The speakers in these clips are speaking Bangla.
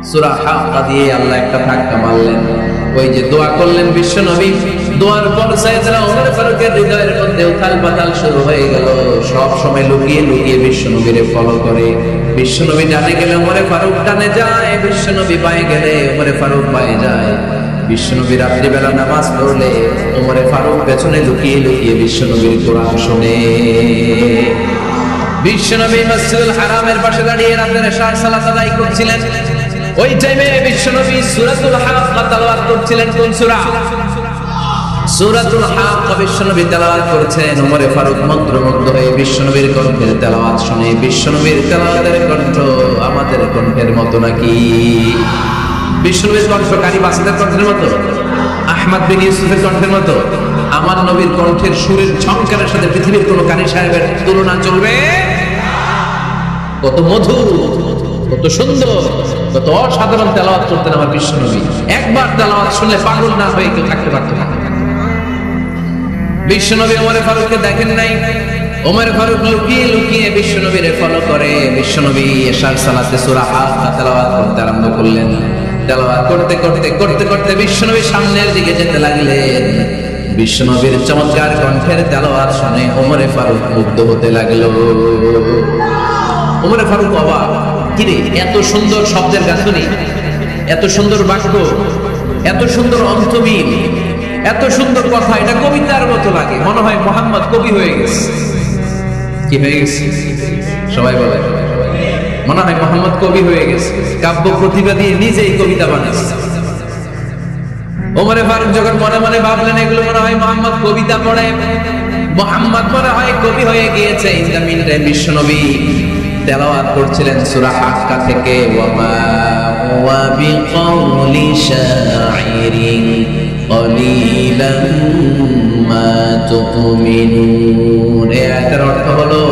সূরা হাক্কা দিয়ে আল্লাহ একটা ধাক্কা মারলেন। ওই যে দোয়া করলেন বিশ্বনবী, দোয়ার পর সাইয়েদনা ওমর ফারুকের হৃদয়ের মধ্যে উথাল পাতাল শুরু হয়ে গেল। সব সময় লুকিয়ে লুকিয়ে বিশ্বনবীরে ফলো করে। বিশ্বনবী ডানে গেলে ওমরে ফারুক ডানে যায়, বিশ্বনবী বাঁয়ে গেলে ওমরে ফারুক বাঁয়ে যায়। বিশ্বনবী রাত্রিবেলা নামাজ পড়লে ওমরে ফারুক পেছনে লুকিয়ে লুকিয়ে বিশ্বনবীর কোরআন শুনে। বিশ্বনবী মসজিদুল হারামের পাশে দাঁড়িয়ে রাতের এশার সালাত আদায় করছিলেন। ওই টাইমে বিশ্বনবী সূরাতুল হাক্কা তেলাওয়াত করছিলেন। কোন সূরা? সূরাতুল হাক্কা বিশ্বনবী তেলাওয়াত করছেন। ওমরে ফারুক মন্ত্রমুগ্ধ হয়ে বিশ্বনবীর কণ্ঠের তেলাওয়াত শুনে। বিশ্বনবীর তেলাওয়াতের কণ্ঠ আমাদের কণ্ঠের মতো নাকি? বিশ্বনবীর কণ্ঠ কারি বাসাদের কণ্ঠের মতো? আহমদ বিন ইউসুফের কণ্ঠের মতো? আমার নবীর কণ্ঠের সুরের ঝংকারের সাথে পৃথিবীর কোন কারি সাহেবের তুলনা চলবে? কত মধুর, কত সুন্দর, কত অসাধারণ তেলাওয়াত করতেন আমার বিশ্বনবী। একবার তেলাওয়াত শুনলে পাগল না হয়ে কেউ থাকতে পারত না। বিশ্বনবী ওমরে ফারুককে দেখেন নাই। ওমর ফারুক লুকিয়ে লুকিয়ে বিশ্বনবীরে ফলো করে। বিশ্বনবী এশার সালাতে সূরা হাক্কা তেলাওয়াত করতে আরম্ভ করলেন। তেলাওয়াত করতে করতে করতে করতে বিশ্বনবী সামনের দিকে যেতে লাগলেন। বিশ্বনবীর চমৎকার কণ্ঠের তেলাওয়াত শুনে ওমরে ফারুক মুগ্ধ হতে লাগলো। ওমরে ফারুক অবাক, কিরে এত সুন্দর শব্দের গাঁথনি, এত সুন্দর বাক্য, এত সুন্দর অন্তমিল, এত সুন্দর কথা, এটা কবিতার মতো লাগে। মনে হয় মুহাম্মদ কবি হয়ে গেছে। কি হয়ে গেছে? সবাই বলে মনে হয় মুহাম্মদ কবি হয়ে গেছে, কাব্য প্রতিভা দিয়ে নিজেই কবিতা বানাচ্ছে। ওমরে ফারুক যখন মনে মনে ভাবলেন এগুলো মনে হয় মুহাম্মদ কবিতা পড়ে, মুহাম্মদ মনে হয় কবি হয়ে গিয়েছে। ইন দ্য মিন টাইম বিশ্বনবী তেলাওয়াত করছিলেন সূরা হাক্কা থেকে। ওয়ামা হুয়া বিকাউলি শাইরিন কলিলাম মা তুমিনুন। এর অর্থ হলো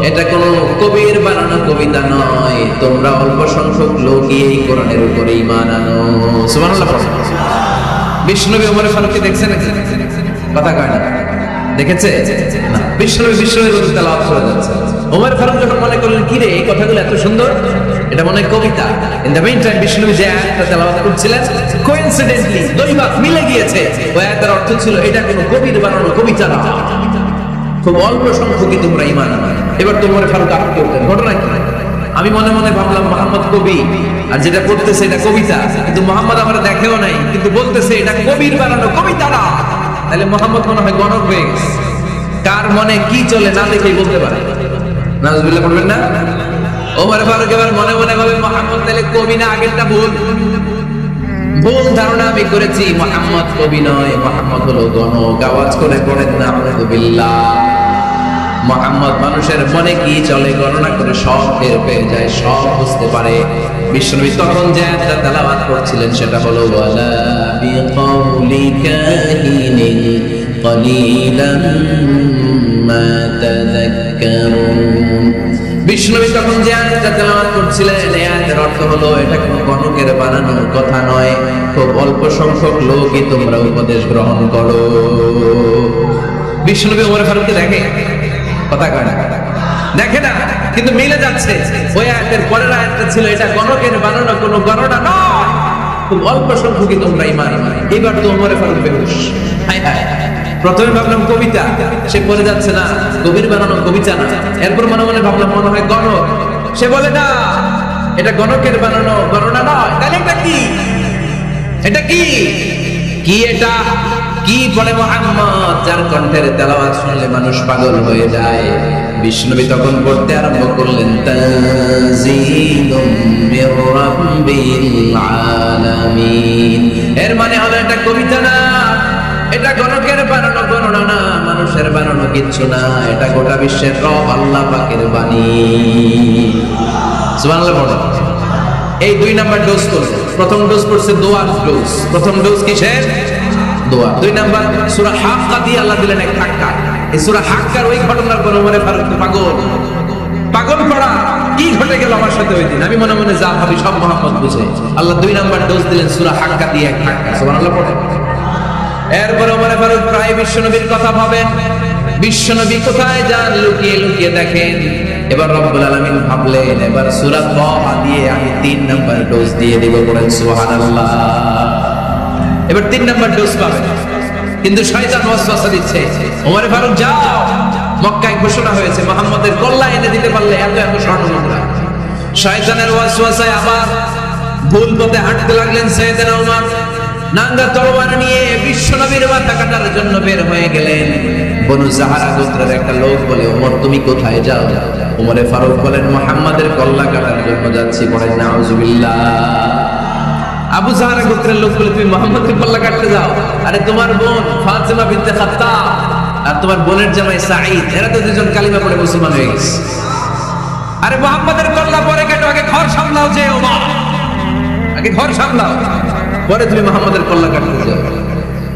এটা কোনো কবির বানানো কবিতা নয়, তোমরা অল্প সংখ্যক লোকই এই কোরআনের উপরে ঈমান আনো। সুবহানাল্লাহ। বিশ্বনবী ওমর ফারুককে দেখছেন নাকি? কথা কয় না? দেখেছে না? বিশ্বনবী তেলাওয়াত করে যাচ্ছে। ওমর ফারুক যখন মনে করলেন কি রে এই কথাগুলো এত সুন্দর, এটা মনে হয় কবিতা। ইন দ্য মিন টাইম বিশ্বনবী যে আয়াতটা তেলাওয়াত করছিলেন কোইন্সিডেন্টলি দৈবাত মিলে গিয়েছে। ওই আয়াতের অর্থ ছিল এটা কোনো কবির বানানো কবিতা না, খুব অল্প সংখ্যকই তোমরা ঈমান আনো। এবার তো ওমর ফারুক আটকে উঠলেন, ঘটনা কি? আমি মনে মনে ভাবলাম মুহাম্মদ কবি, আর যেটা পড়তেছে এটা কবিতা, কিন্তু মুহাম্মদ আমরা দেখেও নাই, কিন্তু বলতেছে এটা কবির বানানো কবিতা না। তাহলে মুহাম্মদ মনে হয় গণক হয়ে গেছে। কার মনে কি চলে না দেখেই বলতে পারে। নাউজুবিল্লাহ পড়বেন না? ওমর ফারুক এবার মনে মনে ভাবে মুহাম্মদ তাহলে কবি না, আগেরটা ভুল ধারণা আমি করেছি। মুহাম্মদ কবি নয়, মুহাম্মদ হলো গণক। আওয়াজ করে পড়েন না আউযুবিল্লাহ। মুহাম্মদ মানুষের মনে কি চলে গণনা করে সব টের পেয়ে যায়, সব বুঝতে পারে। বিশ্বনবী তখন যে আয়াতটা তেলাওয়াত করছিলেন সেটা হলো ওয়ালা বিকাউলি কাহিনিন কলিলাম মা তাযাক্কারুন। বিশ্বনবী তখন যে আয়াতটা তেলাওয়াত করছিলেন এই আয়াতের অর্থ হলো এটা কোনো গণকের বানানো কথা নয়, খুব অল্প সংখ্যক লোকই তোমরা উপদেশ গ্রহণ করো। বিশ্বনবী ওমর ফারুককে দেখে, কথা কয় না? দেখে না, কিন্তু মিলে যাচ্ছে। ওই আয়াতের পরের আয়াতটা ছিল এটা গণকের বানানো কোনো গণনা নয়, খুব অল্প সংখ্যকই তোমরা ঈমান আনো। এবার তো ওমর ফারুক বেহুশ। হায় হায়, প্রথমে ভাবলাম কবিতা, সে বলে যাচ্ছে না কবির বানানো কবিতা না। এরপর মনে মনে ভাবলাম মনে হয় গণক, সে বলে না এটা গণকের বানানো গণনা নয়। তাহলে এটা কি? এটা কি? কি এটা? কি বলে মুহাম্মদ, যার কণ্ঠের তেলাওয়াত শুনলে মানুষ পাগল হয়ে যায়। বিশ্বনবী তখন পড়তে আরম্ভ করলেন তানজিলুম মির রাব্বিল আলামিন। এর মানে হলো এটা কবিতা না, এটা গণকের বানানো গণনা না, মানুষের বানানো কিচ্ছু না, এটা গোটা বিশ্বের রব আল্লাহ পাকের বাণী। সুবহানাল্লাহ পড়ো। এই 2 নাম্বার ডোজ করছে। প্রথম ডোজ করছে দোয়ার ডোজ। প্রথম ডোজ কিসের? দোয়া। 2 নাম্বার সূরা হাক্কা দিয়ে আল্লাহ দিলেন এক ধাক্কা। এই সূরা হাক্কার ওই ঘটনার পর ওমর ফারুক পাগল পড়া। কি ঘটে গেল আমার সাথে ওই দিন? আমি মনে মনে যা ভাবি সব মুহাম্মদ বুঝে। আল্লাহ 2 নাম্বার ডোজ দিলেন সূরা হাক্কা দিয়ে এক ধাক্কা। সুবহানাল্লাহ পড়ো। এরপর ওমর ফারুক প্রায় বিশ্বনবীর কথা ভাবেন, বিশ্বনবী কোথায় যান লুকিয়ে লুকিয়ে দেখেন। এবার রব্বুল আলামিন ভাবলেন এবার সূরা তাহা দিয়ে আমি 3 নাম্বার ডোজ দিয়ে দেব, বলেন সুবহানাল্লাহ। এবার 3 নাম্বার ডোজ পাবেন, কিন্তু শয়তান ওয়াসওয়াসা দিচ্ছে, ওমর ফারুক যাও, মক্কায় ঘোষণা হয়েছে মুহাম্মদের কল্লা এনে দিতে পারলে এত এত স্বর্ণ মুদ্রা। শয়তানের ওয়াসওয়াসায় আবার ভুল পথে হাঁটতে লাগলেন সাইয়েদনা ওমর, নাঙ্গা তরবার নিয়ে বিশ্বনবীর মাথা কাটার জন্য বের হয়ে গেলেন। বনু জাহারা গোত্রের একটা লোক বলে, ওমর তুমি কোথায় যাও? ওমরে ফারুক বলেন, মুহাম্মাদের কল্লা কাটার জন্য যাচ্ছি। পড়েন নাউজুবিল্লাহ। আবু জাহারা গোত্রের লোক বলে, তুমি মুহাম্মাদের কল্লা কাটতে যাও? আরে তোমার বোন ফাতিমা বিনতে খাত্তাব আর তোমার বোনের জামাই সাঈদ, এরা তো দুজন কালিমা পড়ে মুসলমান হয়ে গেছে। আরে মুহাম্মাদের কল্লা পরে কাটো, আগে ঘর সামলাও, যে ওমর আগে ঘর সামলাও, পরে তুমি মুহাম্মাদের কল্লা কাটতে যাও।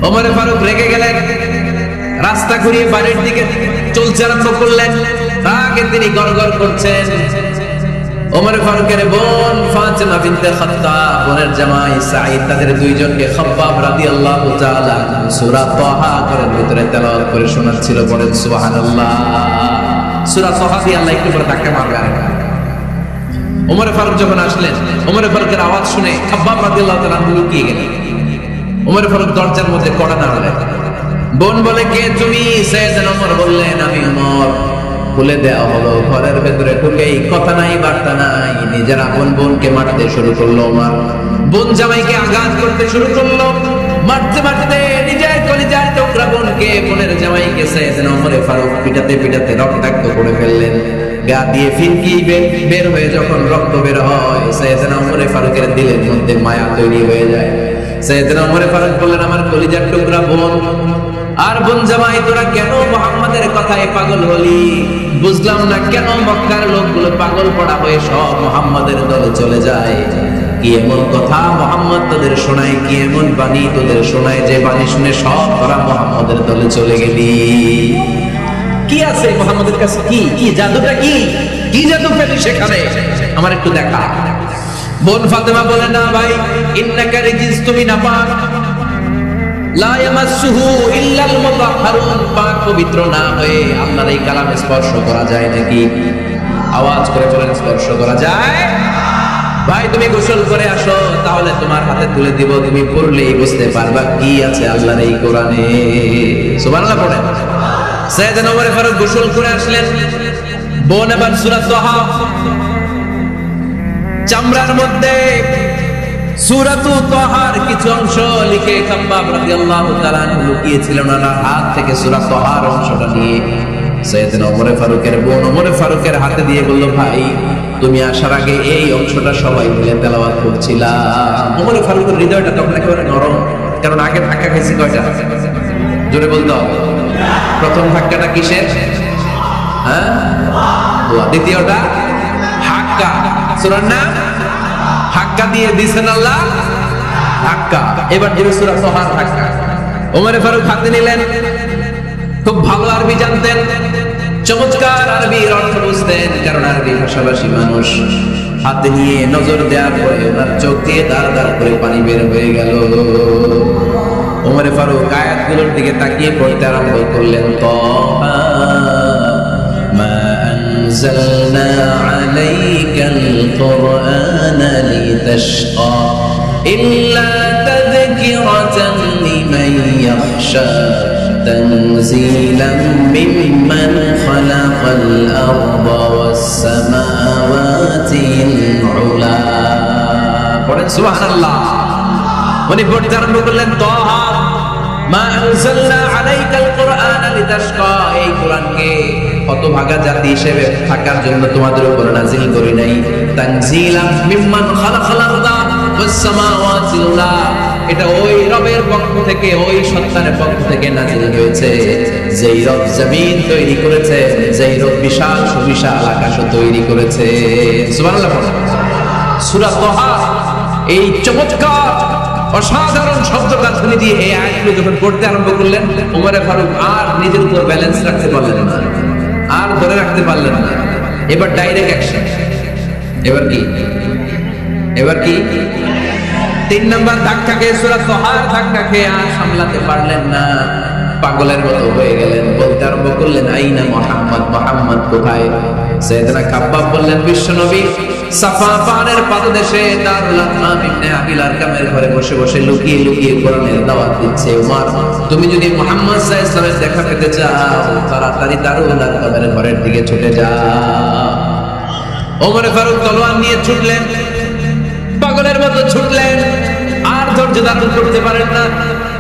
ওমরে ফারুক রেগে গেলেন, রাস্তা ঘুরিয়ে বাড়ির দিকে চলতে আরম্ভ করলেন। তাকে তিনি গড়গড় করছেন। ওমরে ফারুকের বোন ফাতিমা বিনতে খাত্তাব, বোনের জামাই সাঈদ, তাদের দুইজনকে খাব্বাব রাদিয়াল্লাহু তাআলা সূরা তাহা ঘরের ভিতরে তেলাওয়াত করে শোনাচ্ছিল। বলেন সুবহানাল্লাহ। সূরা তাহা দিয়ে আল্লাহ একটু করে ধাক্কা মারলেন। ওমরে ফারুক যখন আসলেন, ওমরে ফারুকের আওয়াজ শুনে খাব্বাব রাদিয়াল্লাহু তাআলা লুকিয়ে গেলেন। ওমরে ফারুক দরজার মধ্যে কড়া নাড়লেন। বোন বলে, কে তুমি? সাইয়েদনা ওমর বললেন, আমি ওমর। খুলে দেওয়া হলো। ঘরের ভেতরে ঢুকেই কথা নাই বার্তা নাই, নিজের আপন বোনকে মারতে শুরু করলো ওমর। বোন জামাইকে আঘাত করতে শুরু করলো। মারতে মারতে নিজের কলিজার টুকরা বোনকে, বোনের জামাইকে সাইয়েদনা ওমরে ফারুক পিটাতে পিটাতে রক্তাক্ত করে ফেললেন। গা দিয়ে ফিনকি বের হয়ে যখন রক্ত বের হয়, সাইয়েদনা ওমরে ফারুকের দিলের মধ্যে মায়া তৈরি হয়ে যায়। সাইয়েদনা ওমরে ফারুক বললেন, আমার কলিজার টুকরা বোন আর বোন জামাই, তোরা কেন মুহাম্মাদের কথায় পাগল হলি? বুঝলাম না কেন মক্কার লোকগুলো পাগল পড়া হয়ে সব মুহাম্মাদের দলে চলে যায়। কি এমন কথা মুহাম্মদ তোদের শোনায়, কি এমন বাণী তোদের শোনায় যে বাণী শুনে সব তোরা মুহাম্মাদের দলে চলে গেলি? কি আছে মুহাম্মাদের কাছে? কি জাদুটা? কি জাদু পেলি সেখানে? আমার একটু দেখা। বোন ফাতেমা বলে, না ভাই, ইন্নাকা রিজিস, তুমি নাপাক, লা ইয়ামাসসুহু ইল্লাল মুতাহহারুন, পাক পবিত্র না হয়ে আল্লাহর এই কালামে স্পর্শ করা যায় নাকি? আওয়াজ করে বলেন, স্পর্শ করা যায়? ভাই তুমি গোসল করে আসো, তাহলে তোমার হাতে তুলে দিব, তুমি পড়লেই বুঝতে পারবা কি আছে আল্লাহর এই কোরআনে। সুবহানাল্লাহ পড়েন। সাইয়েদনা ওমর ফারুক গোসল করে আসলেন। বোন এবার সূরা তাহা চামড়ার মধ্যে সূরাতু তাহার কিছু অংশ লিখে খাব্বাব রাদিয়াল্লাহু তাআলা লুকিয়েছিলেন, ওনার হাত থেকে সূরা তাহার অংশটা নিয়ে সাইয়েদনা ওমর ফারুকের বোন ওমর ফারুকের হাতে দিয়ে বলল, ভাই তুমি আসার আগে এই অংশটা সবাই মিলে তেলাওয়াত করছিলাম। ওমর ফারুকের হৃদয়টা তখন একেবারে নরম, কারণ আগে ধাক্কা খেয়েছি কয়টা? জোরে বলতে হবে। প্রথম ধাক্কাটা কিসের? হ্যাঁ, দ্বিতীয়টা হাক্কা, সূরার নাম হাক্কা দিয়ে দিয়েছেন আল্লাহ, হাক্কা। এবার দিবে সূরা তাহার হাক্কা। ওমর ফারুক হাতে নিলেন, খুব ভালো আরবি জানতেন, চমৎকার আরবির অর্থ বুঝতেন, কারণ আরবি ভাষাভাষী মানুষ। হাতে নিয়ে নজর দেওয়ার পরে ওনার চোখ দিয়ে দাঁড় দাঁড় করে পানি বের হয়ে গেল। ওমর ফারুক আয়াতগুলোর দিকে তাকিয়ে পড়তে আরম্ভ করলেন, তাহা মা আনজালনা আলাইকাল কুরআনা লিতাশকা ইল্লা তাযকিরাতান লিমান ইয়াখশা তানজিলাম মিম্মান খালাকাল আরদা ওয়াস সামাওয়াতিল উলা। পড়েন সুবহানাল্লাহ। উনি পড়তে আরম্ভ করলেন, তাহা মা আনজালনা আলাইকাল কুরআনা লিতাশকা, এই কোরআনকে হতভাগা জাতি হিসেবে থাকার জন্য তোমাদের উপর নাজিল করি নাই। তানজিলাম মিম্মান খালাকাল আরদা ওয়াস সামাওয়াতিল উলা, এটা ওই রবের পক্ষ থেকে, ওই সত্তার পক্ষ থেকে নাজিল হয়েছে যেই রব জমিন তৈরি করেছে, যেই রব বিশাল সুবিশাল আকাশও তৈরি করেছে। সুবহানাল্লাহ। সূরা তাহা এই চমৎকার অসাধারণ শব্দগাঁথনি দিয়ে এই আয়াতগুলো যখন পড়তে আরম্ভ করলেন, ওমর ফারুক আর নিজের উপর ব্যালেন্স রাখতে পারলেন না, আর ধরে রাখতে পারলেন না। এবার ডাইরেক্ট অ্যাকশন। এবার কি 3 নাম্বার ধাক্কা খেয়ে, সূরা তাহার ধাক্কা খেয়ে আর সামলাতে পারলেন না। পাগলের মতো হয়ে গেলেন, বলতে আরম্ভ করলেন আইনা মুহাম্মদ, মুহাম্মদ কোথায়? সাইয়েদনা খাব্বাব বললেন বিশ্বনবী সাফা পাহাড়ের পাদদেশে দারুল আরকাম ইবনে আবিল আরকামের ঘরে বসে বসে লুকিয়ে লুকিয়ে কোরআনের দাওয়াত দিচ্ছে। ওমর, তুমি যদি মুহাম্মদ সাল্লাল্লাহু আলাইহি ওয়াসাল্লামের দেখা পেতে চাও তাড়াতাড়ি দারুল আরকামের ঘরের দিকে ছুটে যাও। ওমর ফারুক তলোয়ার নিয়ে ছুটলেন, পাগলের মতো ছুটলেন, আর ধৈর্য ধারণ করতে পারেন না।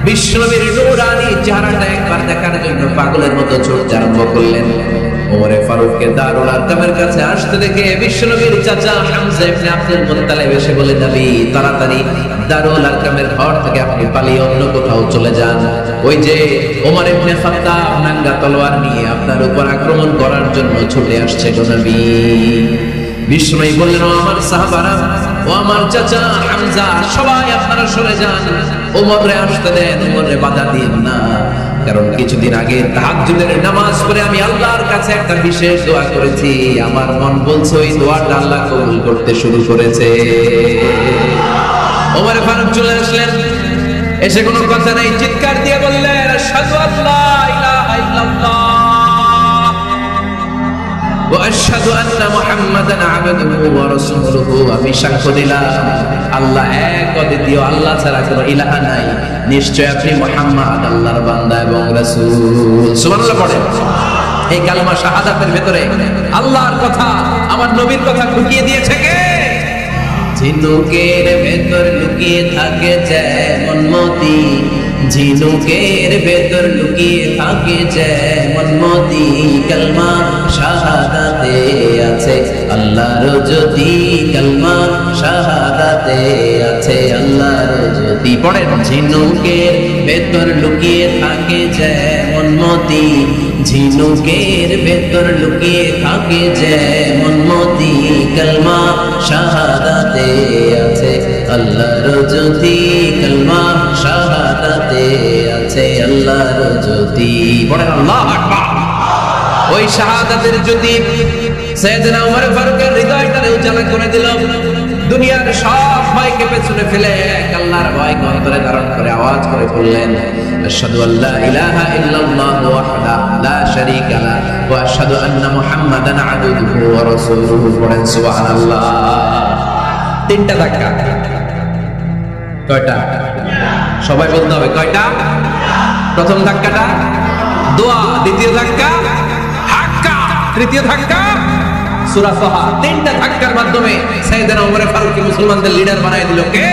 বিশ্বনবীর নূরানী চেহারাটা একবার দেখার জন্য পাগলের মতো ছুটতে আরম্ভ করলেন। ওমর ফারুককে দারুল আরকামের কাছে আসতে দেখে বিশ্বনবীর চাচা হামজা ইবনে আব্দুল মুত্তালিব এসে বলে, নবী তাড়াতাড়ি দারুল আরকামের ঘর থেকে আপনি পালিয়ে অন্য কোথাও চলে যান। ওই যে ওমর ইবনে খাত্তাব নাঙ্গা তলোয়ার নিয়ে আপনার উপর আক্রমণ করার জন্য ছুটে আসছে গো নবী। বিশ্বনবী বললেন, ও আমার সাহাবারা, ও আমার চাচা হামজা, সবাই আপনারা সরে যান, ওমরে আসতে দেন, ওমরে বাধা দিন না। কারণ কিছুদিন আগে তাহাজ্জুদের নামাজ পড়ে আমি আল্লাহর কাছে একটা বিশেষ দোয়া করেছি, আমার মন বলছে ওই দোয়াটা আল্লাহ কবুল করতে শুরু করেছে। ওমর ফারুক চলে আসলেন, এসে কোনো কথা নাই, চিৎকার দিয়ে বললেন, আশহাদু আল্লা ইলাহা ইল্লাল্লাহ ওয়া আশহাদু আন্না মুহাম্মাদান আবদুহু ওয়া রাসূলুহু। আমি সাক্ষ্য দিলাম আল্লাহ এক, অদ্বিতীয়, আল্লাহ ছাড়া কোনো ইলাহা নাই, নিশ্চয় আপনি মুহাম্মদ আল্লাহর বান্দা এবং রাসূল। সুবহানাল্লাহ পড়েন। এই কালেমা শাহাদাতের ভিতরে আল্লাহর কথা, আমার নবীর কথা ঢুকিয়ে দিয়েছে কে? ঝিনুকের ভেতর লুকিয়ে থাকে যেমন মতি, ঝিনুকের ভেতর লুকিয়ে থাকে যেমন মতি, কালমা শাহাদাতে আছে আল্লাহর জ্যোতি, কালমা শাহাদাতে আছে আল্লাহর জ্যোতি। পড়েন, ঝিনুকের ভেতর লুকিয়ে থাকে যেমন মতি, ঝিনুকের ভেতর লুকিয়ে থাকে যেমন মতি, কালমা শাহাদাতে আছে আল্লাহর জ্যোতি, কালমা শাহাদাতে আছে আল্লাহর জ্যোতি। পড়েন আল্লাহু আকবার। ওই শাহাদাতের জ্যোতি সাইয়েদনা ওমর ফারুকের হৃদয়টারে উজালা করে দিল। দুনিয়ার সব ভয়কে পেছনে ফেলে এক আল্লাহর ভয়কে অন্তরে ধারণ করে আওয়াজ করে বললেন, আশহাদু আল্লা ইলাহা ইল্লাল্লাহু ওয়াহদাহু লা শারীকা লাহু ওয়া আশহাদু আন্না মুহাম্মাদান আবদুহু ওয়া রাসূলুহু। পড়েন সুবহানাল্লাহ। তিনটা ধাক্কা। কয়টা? সবাই বলতে হবে কয়টা? প্রথম ধাক্কাটা দোয়া, দ্বিতীয় ধাক্কা হাক্কা, তৃতীয় ধাক্কা সূরা তাহা। তিনটা ধাক্কার মাধ্যমে সাইয়েদনা ওমর ফারুককে মুসলমানদের লিডার বানায় দিল কে?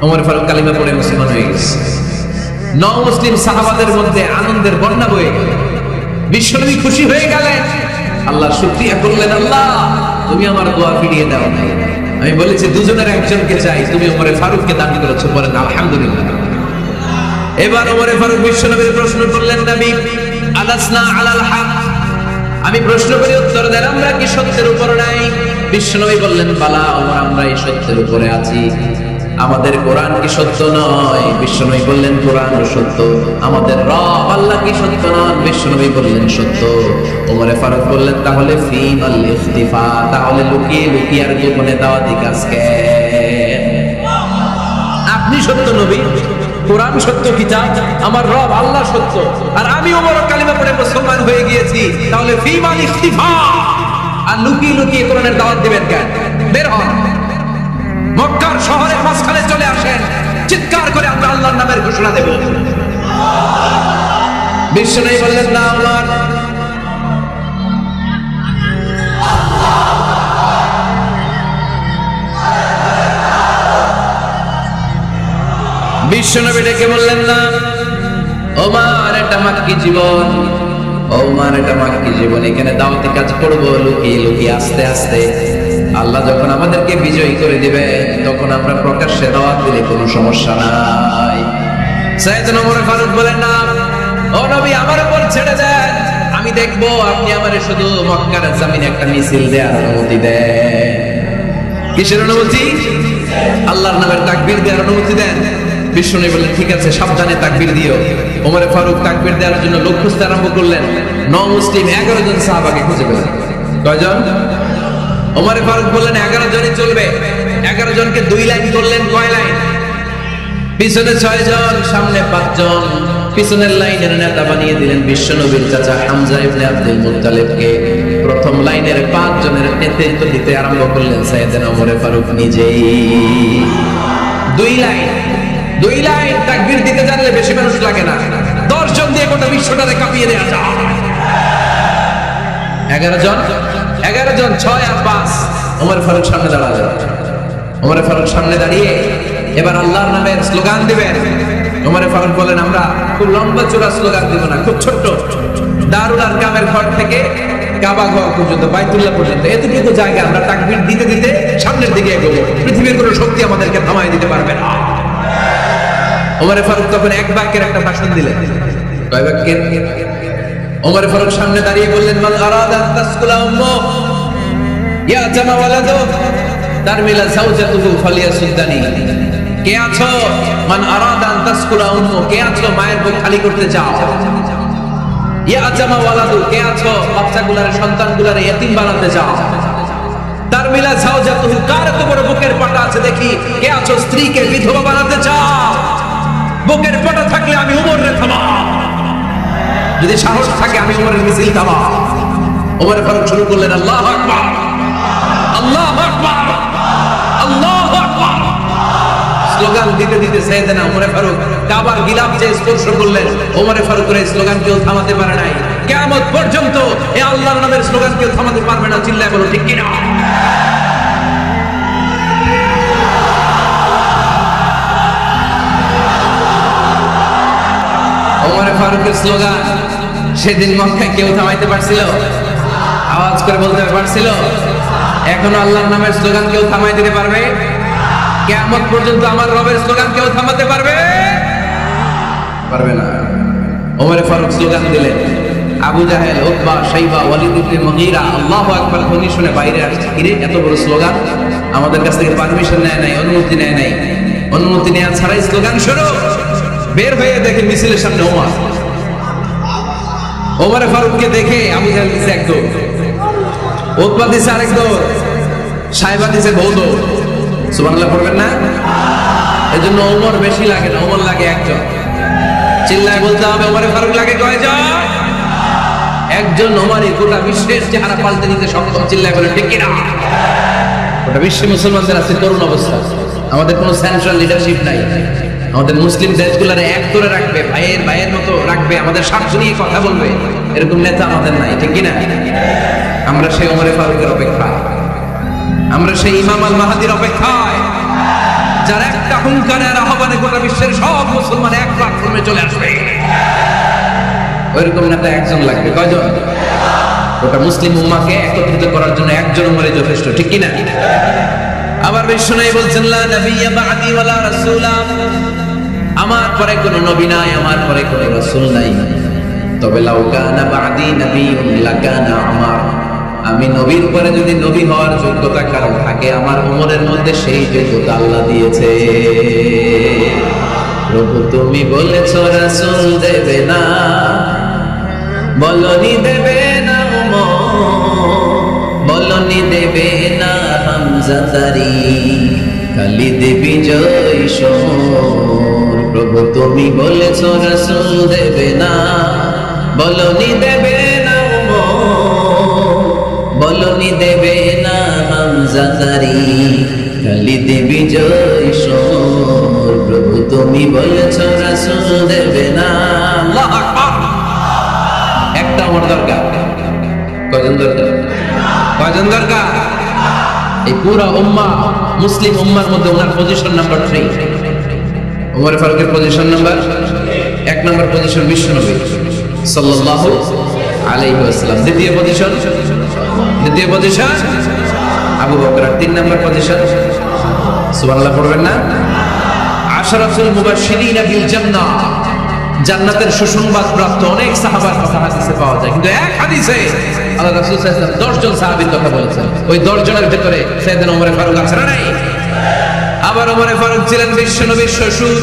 ওমর ফারুক কালিমা পড়ে মুসলমান হয়ে গেছে। নও মুসলিম সাহাবাদের মধ্যে আনন্দের বন্যা বয়ে গেল। বিশ্বনবী খুশি হয়ে গেলেন, আল্লাহর শুকরিয়া করলেন, আল্লাহ তুমি আমার দোয়া ফিরিয়ে দাও। আমি বলেছি দুজনের একজনকে চাই, তুমি ওমর ফারুককে দান করেছো। বলেন আলহামদুলিল্লাহ। এবার ওমর ফারুক বিশ্বনবীর প্রশ্ন করলেন, নবী আলাসনা আলাল হক, আমি প্রশ্ন করি উত্তর দেন, আমরা কি সত্যের উপর নাই? বিশ্বনবী বললেন, বালা ওমর, আমরা এই সত্যের উপরে আছি। আমাদের কোরআন কি সত্য নয়? বিশ্বনবী বললেন, কোরআন সত্য। আমাদের রব আল্লাহ কি সত্য নয়? বিশ্বনবী বললেন, সত্য। ওমর ফারুক বললেন, তাহলে ফিমাল ইখতিফা, তাহলে লুকিয়ে লুকিয়ে আর গোপনে দাওয়াতি কাজ কেন? আপনি সত্য নবী, কোরআন সত্য কিতাব, আমার রব আল্লাহ সত্য, আর আমি ওমর কালিমা পড়ে মুসলমান হয়ে গিয়েছি, তাহলে ফিমাল ইখতিফা, আর লুকিয়ে লুকিয়ে কোরআনের দাওয়াত দিবেন কেন? বের হন, মক্কার শহরের মাঝখানে চলে আসেন, চিৎকার করে আমরা আল্লাহর নামের ঘোষণা দেব। বিশ্বনবী বললেন, না ওমর, বিশ্বনবী ডেকে বললেন, না ওমর, এটা মাক্কি জীবন, ওমর এটা মাক্কি জীবন, এখানে দাওয়াতি কাজ করব লুকিয়ে লুকিয়ে আস্তে আস্তে। আল্লাহ যখন আমাদেরকে বিজয়ী করে দিবে তখন আমরা প্রকাশ্যে দাওয়াত দিলে কোনো সমস্যা নাই। সাইয়েদনা ওমর ফারুক বলেন, না ও নবী, আমার উপর ছেড়ে দেন, আমি দেখবো আপনি আমারে শুধু মক্কার জমিনে একটা মিছিল দেওয়ার অনুমতি দেন। কিসের অনুমতি? আল্লাহর নামের তাকবীর দেওয়ার অনুমতি দেন। বিশ্বনবী বললেন, ঠিক আছে, সাবধানে তাকবীর দিও। ওমর ফারুক তাকবীর দেওয়ার জন্য লোক খুঁজতে আরম্ভ করলেন। মুসলিম 11 জন সাহাবাকে খুঁজে পেলেন। কয়জন? ওমর ফারুক বললেন 11 জনই চলবে। 11 জনকে 2 লাইন করলেন। কয় লাইন? পিছনে 6 জন, সামনে 5 জন, পিছনের লাইনের নেতা বানিয়ে দিলেন বিশ্বনবীর চাচা হামজা ইবনে আব্দুল মুত্তালিবকে। প্রথম লাইনের 5 জনের নেতৃত্ব দিতে আরম্ভ করলেন সাইয়েদনা ওমর ফারুক নিজেই। 2 লাইন তাকবীর দিতে জানলে বেশি মানুষ লাগে না, 10 জন দিয়ে গোটা বিশ্বটারে কাঁপিয়ে দেয়া যায়। 11 জন 6 আর 5 ওমর ফারুক সামনে দাঁড়ালেন। ওমর ফারুক সামনে দাঁড়িয়ে এবার আল্লাহর নামের স্লোগান দিবেন। ওমর ফারুক বলেন, আমরা খুব লম্বা চূড়া স্লোগান দিব না, খুব ছোট্ট, দারুল আরকামের ঘর থেকে কাবা ঘর পর্যন্ত, বাইতুল্লাহ পর্যন্ত, এতটুকু জায়গা আমরা তাকবীর দিতে দিতে সামনের দিকে এগোবো, পৃথিবীর কোনো শক্তি আমাদেরকে থামায় দিতে পারবে না। ওমর ফারুক তখন এক বাক্যের একটা ভাষণ দিলেন। কয় বাক্যের? ওমর ফারুক সামনে দাঁড়িয়ে বললেন, মান আরাদা আন তাসকুলা উম্মু ইয়া জামা ওয়ালাদু তারমিলা যাওজাতুহু ফালিয়াসুদ্দানি। কে আছো? মান আরাদা আন তাসকুলা উম্মু, কে আছো মায়ের বুক খালি করতে চাও? ইয়া জামা ওয়ালাদু, কে আছো বাচ্চাগুলারে, সন্তানগুলারে ইতিম বানাতে চাও? তারমিলা যাওজাতুহু, কার এত বড় বুকের পাটা আছে দেখি, কে আছো স্ত্রীকে বিধবা বানাতে চাও? বুকের পাটা থাকলে আমি ওমরের থামা, যদি সাহস থাকে আমি ওমরের মিছিল থামা। ওমর ফারুক শুরু করলেন, আল্লাহু আকবার, আল্লাহু আকবার, আল্লাহু আকবার। স্লোগান দিতে দিতে সাইয়েদনা ওমর ফারুক কাবার গিলাফ যে স্পর্শ করলেন, ওমর ফারুকের এই স্লোগান কেউ থামাতে পারে নাই। কিয়ামত পর্যন্ত এই আল্লাহর নামের স্লোগান কেউ থামাতে পারবে না। চিল্লায় বলো ঠিক কিনা? ওমর ফারুকের স্লোগান সেদিন মক্কায় কেউ থামাইতে পারছিল? আওয়াজ করে বলতে পারছিল? এখনো আল্লাহর নামের স্লোগান কেউ থামাই দিতে পারবে? কিয়ামত পর্যন্ত আমার রবের স্লোগান কেউ থামাতে পারবে? পারবে না। ওমর ফারুক স্লোগান দিলেন, আবু জাহেল, উতবা, শাইবা, ওয়ালিদ ইবনে মুগীরা আল্লাহু আকবার ধ্বনি শুনে বাইরে আসছে। কিরে, এত বড় স্লোগান, আমাদের কাছ থেকে পারমিশন নেয় নাই, অনুমতি নেয় নাই। অনুমতি নেওয়া ছাড়াই স্লোগান শুরু। বের হয়ে দেখে মিছিলের সামনে ওমর। ওমর ফারুককে দেখে আবু জাহেল দিছে এক দৌড়, উতবা দিছে আরেক দৌড়, শাইবা দিছে বহু দৌড়। সুবহানাল্লাহ পড়বেন না? এজন্য ওমর বেশি লাগে না, ওমর লাগে একজন। চিল্লায় বলতে হবে, ওমর ফারুক লাগে কয়জন? একজন। ওমরই গোটা বিশ্বের চেহারা পাল্টে দিতে সক্ষম। চিল্লায় বলে ঠিক কিনা? গোটা বিশ্বে মুসলমানদের আছে করুণ অবস্থা। আমাদের কোনো সেন্ট্রাল লিডারশিপ নাই। আমাদের মুসলিম দেশগুলোরে এক করে রাখবে, ভাইয়ের মতো রাখবে, আমাদের স্বার্থ নিয়ে কথা বলবে, এরকম নেতা আমাদের নাই। ঠিক কিনা? আমরা সেই ওমর ফারুকের অপেক্ষায়, আমরা সেই ইমাম আল মাহদির অপেক্ষায়, যার একটা হুঙ্কারের আহ্বানে গোটা বিশ্বের সব মুসলমান এক প্ল্যাটফর্মে চলে আসবে। ওইরকম নেতা একজন লাগবে। কয়জন? গোটা মুসলিম উম্মাহকে একত্রিত করার জন্য একজন ওমরে যথেষ্ট। ঠিক কিনা? আবার বিশ্বনবী বলছেন, লা নাবিয়্যা বা'দি ওয়ালা রাসূলা, আমার পরে কোনো নবী নাই, আমার পরে কোনো রাসূল নাই। তবে লাউ কানা বা'দি নাবিয়্যুন লাকানা উমর, আমি নবীর পরে যদি নবী হওয়ার যোগ্যতা কারণ থাকে, আমার ওমরের মধ্যে সেই যোগ্যতা আল্লাহ দিয়েছে। প্রভু তুমি বলেছ রাসূল দেবে না, বলনি দেবে না ওমর, বলনি দেবে না হামজা তারি, খালিদ বিজয় সমর। প্রভু তুমি বলেছ রাসূল দেবে না, বলনি দেবে না ওমর, বলনি দেবে না হামজা তারি, খালিদ বিজয় সমর। প্রভু তুমি বলেছ রাসূল দেবে না। আল্লাহু আকবার। একটা ওমর দরকার। কয়জন দরকার? কয়জন দরকার? এই পুরো উম্মাহ, মুসলিম উম্মার মধ্যে ওনার পজিশন নাম্বার 3। ওমর ফারুকের পজিশন নাম্বার 1 নম্বর পজিশন বিশ্বনবী সাল্লাল্লাহু আলাইহি ওয়াসাল্লাম। দ্বিতীয় পজিশন আবু বকর। 3 নম্বর পজিশন, সুবহানাল্লাহ পড়বেন না? আশরাতুল মুবাশশিরিনা বিল জান্নাহ, জান্নাতের সুসংবাদ প্রাপ্ত অনেক সাহাবার কথা হাদিসে পাওয়া যায়, কিন্তু এক হাদিসে আল্লাহ রাসূল সাল্লাল্লাহু আলাইহি ওয়াসাল্লাম 10 জন সাহাবীর কথা বলেছেন। ওই 10 জনের ভিতরে সাইয়েদনা ওমর ফারুক আছে না নাই? আবার ওমর ফারুক ছিলেন বিশ্বনবীর শ্বশুর।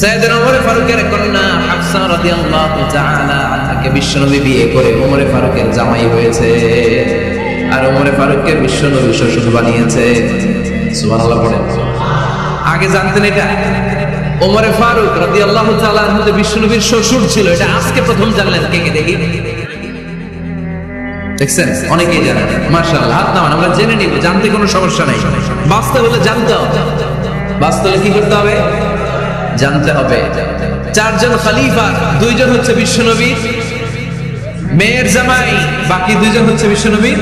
সাইয়েদনা ওমর ফারুকের কন্যা হাফসা রাদিয়াল্লাহু তাআলা আনহাকে বিশ্বনবী বিয়ে করে ওমর ফারুকের জামাই হয়েছে, আর ওমর ফারুককে বিশ্বনবী শ্বশুর বানিয়েছে। সুবহানাল্লাহ পড়েন। আগে জানতেন এটা? ওমরে ফারুক রাদিয়াল্লাহু তাআলা আনহু বিশ্বনবীর শ্বশুর ছিল, এটা আজকে প্রথম জানলেন। কে কে দেখি? দেখছেন অনেকেই জানেন, মাশাআল্লাহ। হাত নামান, আমরা জেনে নিব, জানতে কোনো সমস্যা নাই। বাঁচতে হলে জানতে হবে, বাঁচতে হলে কি করতে হবে? জানতে হবে। চারজন খলিফা, দুইজন হচ্ছে বিশ্বনবীর মেয়ের জামাই, বাকি দুইজন হচ্ছে বিশ্বনবীর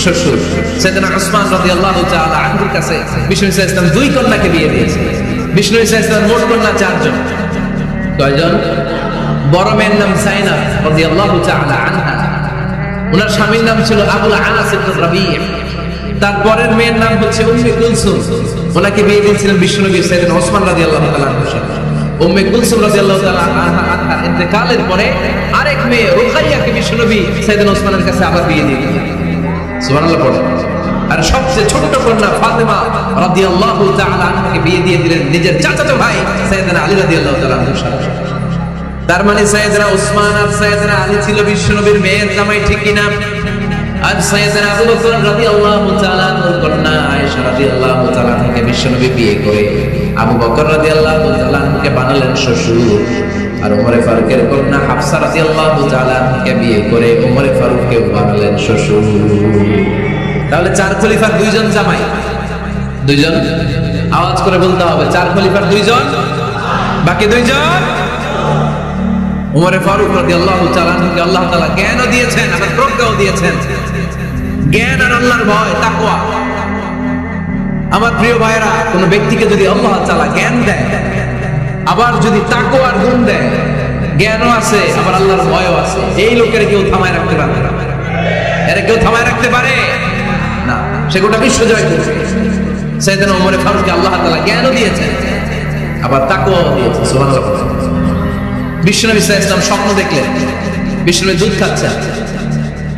শ্বশুর। সাইয়েদনা উসমান রাদিয়াল্লাহু তাআলা আনহুর কাছে বিষ্ণু সাল্লাল্লাহু আলাইহি ওয়াসাল্লাম দুই কন্যাকে বিয়ে দিয়েছে। বিষ্ণু সাল্লাল্লাহু আলাইহি ওয়াসাল্লাম মোট কন্যা চারজন। কয়জন? বড় মেয়ের নাম সাইনা রাদিয়াল্লাহু তাআলা আনহা, ওনার স্বামীর নাম ছিল আবুল আনাস ইবনে রাবি'। তারপরের মেয়ের নাম হচ্ছে উম্মে কুলসুম, ওনাকে বিয়ে দিয়েছিলেন বিশ্বনবী সাইয়েদনা ওসমান রাদিয়াল্লাহু তাআলা আনহুর সাথে। উম্মে কুলসুম রাদিয়াল্লাহু তাআলা আনহার ইন্তেকালের পরে আরেক মেয়ে রুকাইয়াকে বিশ্বনবী সাইয়েদনা ওসমানের কাছে আবার বিয়ে দিয়ে দিলেন। সুবহানাল্লাহ পড়ে। আর সবচেয়ে ছোট কন্যা ফাতেমা রাদিয়াল্লাহু তাআলা আনহাকে বিয়ে দিয়ে দিলেন নিজের চাচাতো ভাই সাইয়েদনা আলী রাদিয়াল্লাহু তাআলা আনহুর সাথে। তার মানে সাইয়েদনা ওসমান আর সাইয়েদনা আলী ছিল বিশ্বনবীর মেয়ের জামাই, ঠিক কি না? আর সাইয়েদনা আবু বকর রাদিয়াল্লাহু তাআলা আনহুর কন্যা আয়েশা রাদিয়াল্লাহু তাআলা আনহাকে বিশ্বনবী বিয়ে করে আবু বকর রাদিয়াল্লাহু তাআলা আনহুকে বানালেন শ্বশুর। আর ওমরে ফারুকের কন্যা হাফসা রাদিয়াল্লাহু তাআলা আনহাকে বিয়ে করে ওমরে ফারুককে বানালেন শ্বশুর। তাহলে চার খলিফার দুইজন জামাই, দুইজন। আওয়াজ করে বলতে হবে, চার খলিফার দুইজন, বাকি দুইজন। ওমরে ফারুক রাদিয়াল্লাহু তাআলা আনহুকে আল্লাহ তাআলা জ্ঞানও দিয়েছেন, আবার প্রজ্ঞাও দিয়েছেন। জ্ঞান আর আল্লাহর ভয়, তাকওয়া। আমার প্রিয় ভাইরা, কোন ব্যক্তিকে যদি আল্লাহ তাআলা জ্ঞান দেয়, আবার যদি তাকওয়ার গুণ দেয়, জ্ঞানও আছে আবার আল্লাহর ভয়ও আছে, এই লোকের কেউ থামায় রাখতে পারে না। এর কেউ থামায় রাখতে পারে না, সে গোটা বিশ্ব জয় করবে। সাইয়েদনা ওমরে ফারুককে আল্লাহ তাআলা জ্ঞানও দিয়েছেন, আবার তাকওয়াও দিয়েছেন। সুবহানাল্লাহ। বিশ্বনবী সাল্লাল্লাহু আলাইহি ওয়াসাল্লাম স্বপ্ন দেখলেন, বিশ্বনবী দুধ খাচ্ছেন,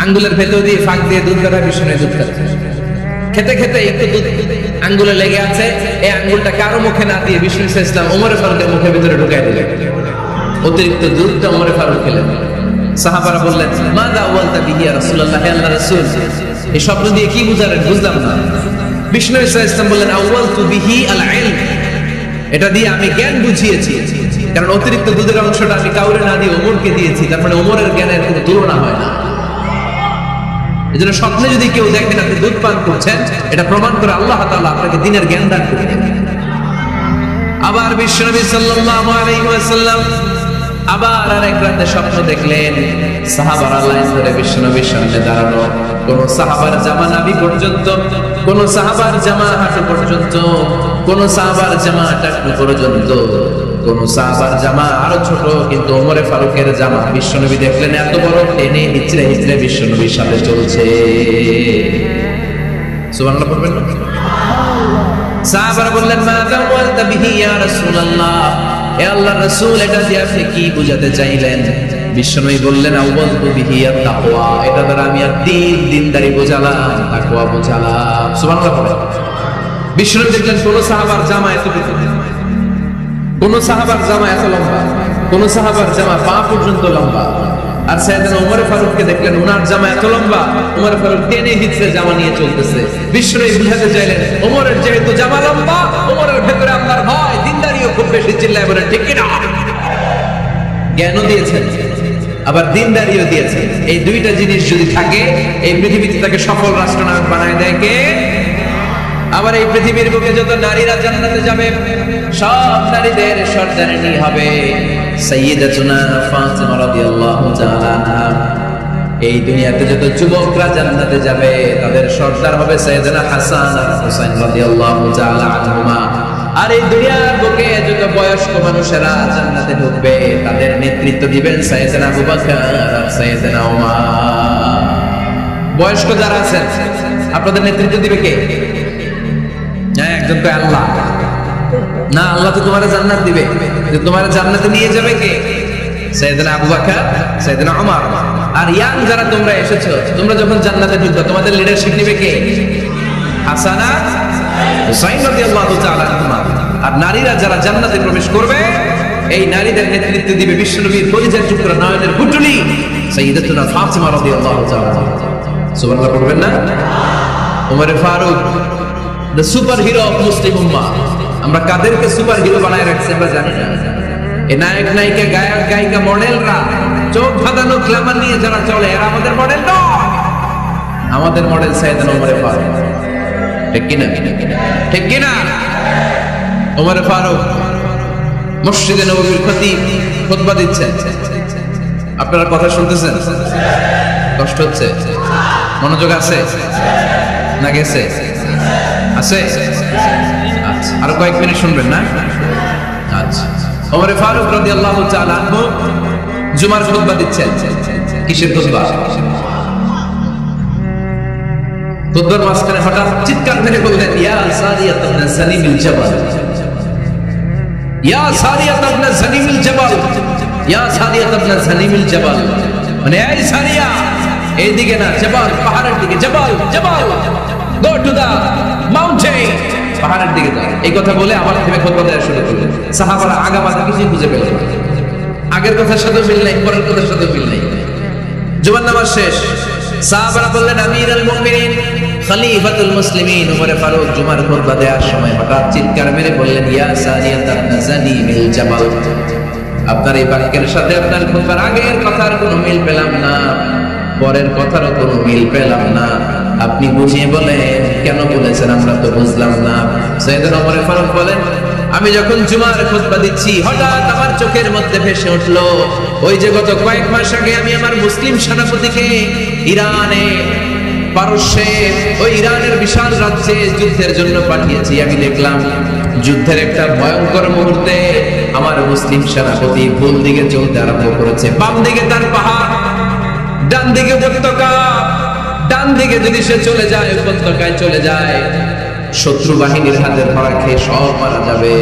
আঙ্গুলের ভেতর দিয়ে ফাঁক দিয়ে দুধ বের হয়, বিশ্বনবী দুধ খাচ্ছেন। খেতে খেতে একটু দুধ আঙ্গুলে লেগে আছে, এই আঙ্গুলটা কারো মুখে না দিয়ে বিশ্বনবী সাল্লাল্লাহু আলাইহি ওয়াসাল্লাম ওমরে ফারুকের মুখের ভিতরে ঢুকাই দিলেন। অতিরিক্ত দুধটা ওমরে ফারুক খেলেন। সাহাবারা বললেন, মাযা ওয়ালতা বিহি ইয়া রাসূলুল্লাহ, হে আল্লাহর রাসূল, এই স্বপ্ন দিয়ে কি বুঝালেন? বুঝলাম না। বিশ্বনবী সাল্লাল্লাহু আলাইহি ওয়াসাল্লাম বললেন, আওয়ালতু বিহি আল ইলম, এটা দিয়ে আমি জ্ঞান বুঝিয়েছি, কারণ অতিরিক্ত দুধের অংশটা আমি কাউরে না দিয়ে ওমরকে দিয়েছি, তার মানে ওমরের জ্ঞানের কোনো তুলনা হয় না। এজন্য স্বপ্নে যদি কেউ দেখেন আপনি দুধ পান করছেন, এটা প্রমাণ করে আল্লাহ তাআলা আপনাকে দ্বীনের জ্ঞান দান করবেন। আবার বিশ্বনবী সাল্লাল্লাহু আলাইহি ওয়াসাল্লাম আবার আরেক রাতে স্বপ্ন দেখলেন, সাহাবারা লাইন ধরে বিশ্বনবীর সামনে দাঁড়ানো, কোন সাহাবার জামা নাভি পর্যন্ত, কোন সাহাবার জামা হাঁটু পর্যন্ত, কোন সাহাবার জামা টাকনু পর্যন্ত, কোন সাহাবার জামা আরো ছোট, কিন্তু ওমরে ফারুকের জামা বিশ্বনবী দেখলেন এত বড়, টেনে হিচড়ে হিচড়ে বিশ্বনবীর সাথে চলছে। সুবহানাল্লাহ পড়বেন না? সাহাবারা বললেন, মাযা ওয়ালতা বিহি ইয়া রাসূলুল্লাহ, হে আল্লাহর রাসূল, এটা দিয়ে আপনি কি বুঝাতে চাইলেন? বিশ্বনবী বললেন, আওয়ালতু বিহি আত তাকওয়া, এটা দ্বারা আমি আর দিনদারি বোঝালাম, তাকওয়া বোঝালাম। সুবহানাল্লাহ। বিশ্বনবী দেখলেন কোন সাহাবার জামা এত বড়, কোন সাহাবার জামা এত লম্বা, কোন সাহাবার জামা পা পর্যন্ত লম্বা। আর সাইয়েদনা ওমর ফারুককে দেখলেন ওনার জামা এত লম্বা, ওমর ফারুক টেনে হিচড়ে জামা নিয়ে চলতেছে। বিশ্বনবী বুঝাতে চাইলেন, ওমরের যেহেতু জামা লম্বা, ওমরের ভেতরে আল্লাহর ভয়, দিনদারিও খুব বেশি, চিল্লায় বলেন ঠিক কি না? জ্ঞানও দিয়েছেন, আবার দিনদারিও দিয়েছেন। এই দুইটা জিনিস যদি থাকে, এই পৃথিবীতে তাকে সফল রাষ্ট্রনায়ক বানায় দেয় কে? আবার এই পৃথিবীর বুকে যত নারীরা জান্নাতে যাবে, সব নারীদের সর্দারিনী হবে সাইয়্যিদাতুনা ফাতিমা রাদিয়াল্লাহু তাআলা আনহা। এই দুনিয়াতে যত যুবকরা জান্নাতে যাবে, তাদের সর্দার হবে সাইয়েদনা হাসান আর হুসাইন রাদিয়াল্লাহু তাআলা আনহুমা। আর এই দুনিয়ার বুকে যত বয়স্ক মানুষেরা জান্নাতে ঢুকবে, তাদের নেতৃত্ব দিবেন সাইয়েদনা আবু বকর আর সাইয়েদনা ওমর। বয়স্ক যারা আছেন, আপনাদের নেতৃত্ব দিবে কে? একজন কয় আল্লাহ। না, আল্লাহ তো তোমার জান্নাত দিবে, তোমার জান্নাতে নিয়ে যাবে কে? সাইয়েদনা আবু বকর, সাইয়েদনা ওমর। আর ইয়াং যারা তোমরা এসেছো, তোমরা যখন জান্নাতে ঢুকবে, তোমাদের লিডারশিপ নিবে কে? হাসান আর হুসাইন রাদিয়াল্লাহু তাআলা আনহুমা। আর নারীরা যারা জান্নাতে প্রবেশ করবে, এই নারীদের নেতৃত্ব দিবে বিশ্বনবীর কলিজার টুকরা, নয়নের পুতুলি সাইয়্যিদাতুনা ফাতিমা রাদিয়াল্লাহু তাআলা। সুবহানাল্লাহ পড়বেন না? Omar Faruk, the superhero of Muslim Ummah, আমরা কাদেরকে সুপার হিরো বানায় রাখছি আমরা জানি না। এই নায়ক নায়িকা গায়ক গায়িকা মডেলরা চোখ ধাঁধানো গ্ল্যামার নিয়ে যারা চলে এরা আমাদের মডেল নয়। আমাদের মডেল সাইয়েদনা ওমর ফারুক। ঠিক কিনা? ঠিক কিনা? ওমর ফারুক মসজিদে নববীর খতিব খুতবা দিচ্ছেন, আপনারা কথা শুনতেছেন? কষ্ট হচ্ছে? মনোযোগ আছে না গেছে? আছে? আচ্ছা, আরো কয়েক মিনিট শুনবেন না? আচ্ছা, ওমর ফারুক রাদিয়াল্লাহু তাআলা আনহু জুমার খুতবা দিচ্ছেন। কিসের খুতবা? খুতবার মাঝখানে হঠাৎ চিৎকার মেরে বললেন, ইয়া সারিয়াত ইবনে সানিমিল জাবাল, ইয়া সারিয়াত ইবনে সানিমিল জাবাল, ইয়া সারিয়াত ইবনে সানিমিল জাবাল। মানে এই সারিয়া, এইদিকে না, জাবাল পাহাড়ের দিকে, জাবাল জাবাল, গো টু দা মাউন্টেন, পাহাড়ের দিকে যাও। এই কথা বলে আবার থেমে খুতবা দেওয়া শুরু করলেন। সাহাবারা আগা বাধা কিছুই খুঁজে পেলেন না। আগের কথার সাথে মিল নাই, পরের কথার সাথে মিল নাই। জুমার নামাজ শেষ, সাহাবারা বললেন, আমিরুল মুমিনিন খলিফাতুল মুসলিমিন ওমর ফারুক জুমার খুতবা দেওয়ার সময় হঠাৎ চিৎকার মেরে বললেন, ইয়া সারিয়াত ইবনে সানিমিল জাবাল। আপনার এই বাক্যের সাথে আপনার খুতবার আগের কথার কোনো মিল পেলাম না, পরের কথারও কোনো মিল পেলাম না। আপনি বুঝিয়ে বলেন কেন বলেছেন, আমরা তো বুঝলাম না। সাইয়েদনা ওমর ফারুক বলেন, আমি যখন জুমার খুতবা দিচ্ছি হঠাৎ আমার চোখের মধ্যে ভেসে উঠলো ওই যে গত কয়েক মাস আগে আমি আমার মুসলিম সেনাপতিকে ইরানে, পারস্যে, ওই ইরানের বিশাল রাজ্যে যুদ্ধের জন্য পাঠিয়েছি। আমি দেখলাম যুদ্ধের একটা ভয়ঙ্কর মুহূর্তে আমার মুসলিম সেনাপতি ভুল দিকে চলতে আরম্ভ করেছে। বাম দিকে তার পাহাড়, ডান দিকে উপত্যকা। ডান দিকে যদি সে চলে যায়, উপত্যকায় চলে যায়, শত্রু বাহিনীর হাতে ধরা খেয়ে সব মারা যাবে।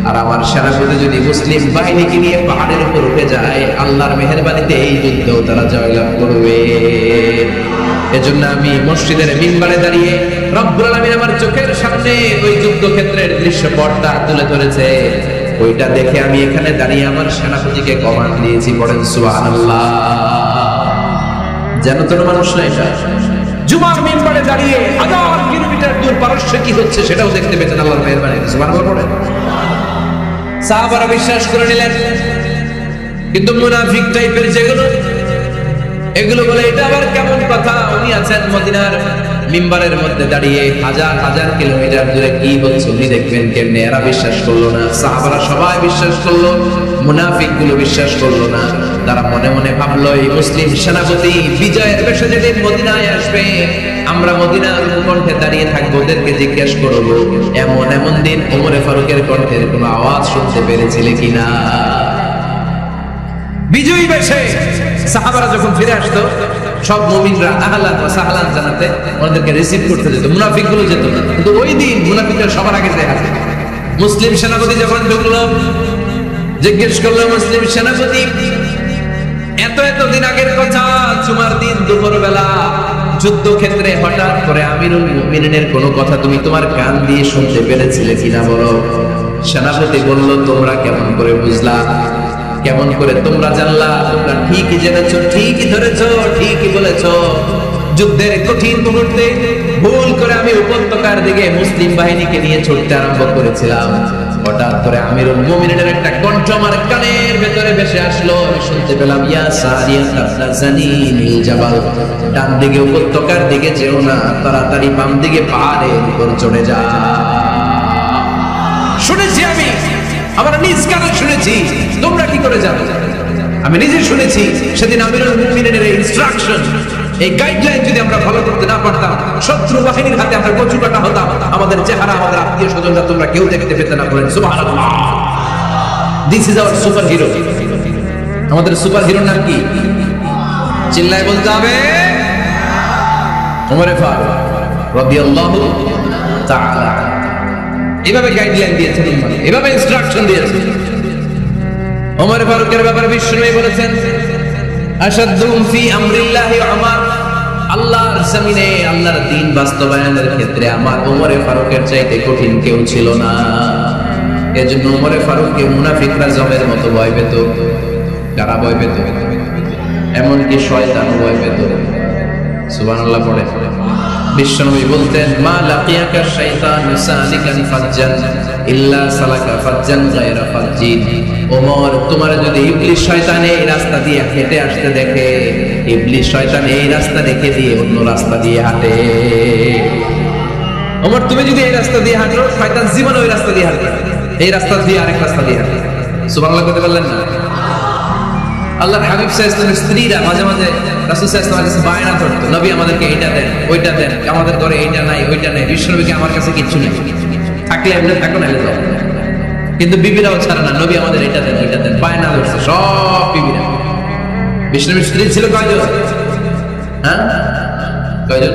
আর আমার সেনাপতি যদি মুসলিম বাহিনীকে নিয়ে পাহাড়ের উপর উঠে যায়, আল্লাহর মেহেরবানিতে এই যুদ্ধেও তারা জয়লাভ করবে। এজন্য আমি মসজিদের মিম্বারে দাঁড়িয়ে রব্বুল আলামিন আমার চোখের সামনে ওই যুদ্ধক্ষেত্রের দৃশ্যপটটা তুলে ধরেছে, ওইটা দেখে আমি এখানে দাঁড়িয়ে আমার সেনাপতিকে কমান্ড দিয়েছি। পড়েন সুবহানাল্লাহ। যেন তোর মানুষ না, এটা জুমার মিম্বারে দাঁড়িয়ে 1000 কিলোমিটার দূর পারস্যে কি হচ্ছে সেটাও দেখতে পেতেন আল্লাহর মেহেরবানিতে। সুবহানাল্লাহ পড়েন। সাহাবারা বিশ্বাস করে নিলেন, কিন্তু মুনাফিক টাইপের যেগুলো, এগুলো বলে এটা আবার কেমন কথা, উনি আছেন মদিনার মিম্বারের মধ্যে দাঁড়িয়ে হাজার হাজার কিলোমিটার দূরে কি হচ্ছে উনি দেখবেন কেমনে। এরা বিশ্বাস করলো না, সাহাবারা সবাই বিশ্বাস করলো, মুনাফিক গুলো বিশ্বাস করলো না। তারা মনে মনে ভাবলো, এই মুসলিম সেনাপতি বিজয়ের বেশে যেদিন মদিনায় আসবে, আমরা মদিনার কণ্ঠে দাঁড়িয়ে থাকবো, ওদেরকে জিজ্ঞেস করবো এমন এমন দিন ওমর ফারুকের কণ্ঠের কোনো আওয়াজ শুনতে পেরেছিলে কিনা। বিজয়ী বেশে সাহাবারা যখন ফিরে আসতো, সব মুমিনরা আহলান ওয়া সাহলান জানাতে ওদেরকে রিসিভ করতে যেত, মুনাফিক গুলো যেত না। কিন্তু ওই দিন মুনাফিকরা সবার আগে যায় হাতে। মুসলিম সেনাপতি যখন ঢুকলো, জিজ্ঞেস করলো, মুসলিম সেনাপতি এত এত দিন আগের কথা, জুমার দিন দুপুরবেলা যুদ্ধক্ষেত্রে হঠাৎ করে আমিরুল মুমিনিনের কোনো কথা তুমি তোমার কান দিয়ে শুনতে পেরেছিলে কিনা বলো। সেনাপতি বলল, তোমরা কেমন করে বুঝলা, কেমন করে তোমরা জানলা? তোমরা ঠিকই জেনেছো, ঠিকই ধরেছো, ঠিকই বলেছো। যুদ্ধের কঠিন মুহূর্তে ভুল করে আমি উপত্যকার দিকে মুসলিম বাহিনীকে নিয়ে ছুটতে আরম্ভ করেছিলাম। হঠাৎ করে আমিরুল মুমিনিনের একটা কণ্ঠ আমার কানের ভেতরে ভেসে আসলো। আমি শুনতে পেলাম, ইয়া সারিয়াত ইবনে সানিমিল জাবাল, ডান দিকে উপত্যকার দিকে যেও না, তাড়াতাড়ি বাম দিকে পাহাড়ের উপর চড়ে যা। শুনেছি আমি, আমরা নিজ কানে শুনেছি, তোমরা কি করে জানো? আমি নিজে শুনেছি। সেদিন আমিরুল মুমিনিনের এই ইনস্ট্রাকশন, এই গাইডলাইন যদি আমরা ফলো করতে না পারতাম, শত্রু বাহিনীর হাতে আমরা কচু কাটা হতাম। আমাদের চেহারা, আমাদের আত্মীয় স্বজনরা তোমরা কেউ দেখতে পেতে না। করেন সুবহানাল্লাহ। This is our super hero. আমাদের সুপার হিরোর নাম কি? চিল্লায় বলতে হবে, ওমর ফারুক রাদিয়াল্লাহু তাআলা। এভাবে গাইডলাইন দিয়েছেন, এভাবে ইনস্ট্রাকশন দিয়েছেন। ওমর ফারুকের ব্যাপারে বিশ্বনবী বলেছেন, আশাদ্দুম ফি আমরিল্লাহি উমর, আল্লাহর জমিনে আল্লাহর দ্বীন বাস্তবায়নের ক্ষেত্রে আমার ওমর ফারুকের চাইতে কঠিন কেউ ছিল না। এজন্য ওমর ফারুককে মুনাফিকরা জমের মতো ভয় পেত। কারা ভয় পেত? এমনকি শয়তান ভয় পেত। সুবহানাল্লাহ পড়ে। বিশ্বনবী বলতেন, মা লাকিয়াকা শাইতানু সালিকান ফাজ্জান ইল্লা সালাকা ফাজ্জান গায়রা ফাজ্জিন। ওমর, তোমার যদি ইবলিস শয়তান এই রাস্তা দিয়ে হেঁটে আসতে দেখে, ইবলিস শয়তান এই রাস্তা রেখে দিয়ে অন্য রাস্তা দিয়ে হাঁটে। ওমর, তুমি যদি এই রাস্তা দিয়ে হাঁটো, শয়তান জীবন ওই রাস্তা দিয়ে হাঁটবে, এই রাস্তা দিয়ে আরেক রাস্তা দিয়ে হাঁটে। সুবহানাল্লাহ করতে পারলেন না? আল্লাহর হাবিব সাল্লাল্লাহু আলাইহি ওয়াসাল্লামের স্ত্রীরা মাঝে মাঝে রাসূল সাল্লাল্লাহু আলাইহি ওয়াসাল্লামের কাছে বায়না করতো, নবী আমাদেরকে এইটা দেন, ওইটা দেন, আমাদের ঘরে এইটা নাই, ওইটা নাই। বিশ্বনবীকে, আমার কাছে কিচ্ছু নেই, থাকলে এমনি থাকো, নাইলে যাও। কিন্তু বিবিরাও ছাড়ে না, নবী আমাদের এইটা দেন, ওইটা দেন, বায়না করছে সব বিবিরা। বিশ্বনবীর স্ত্রী ছিল কয়জন? হ্যাঁ, কয়জন?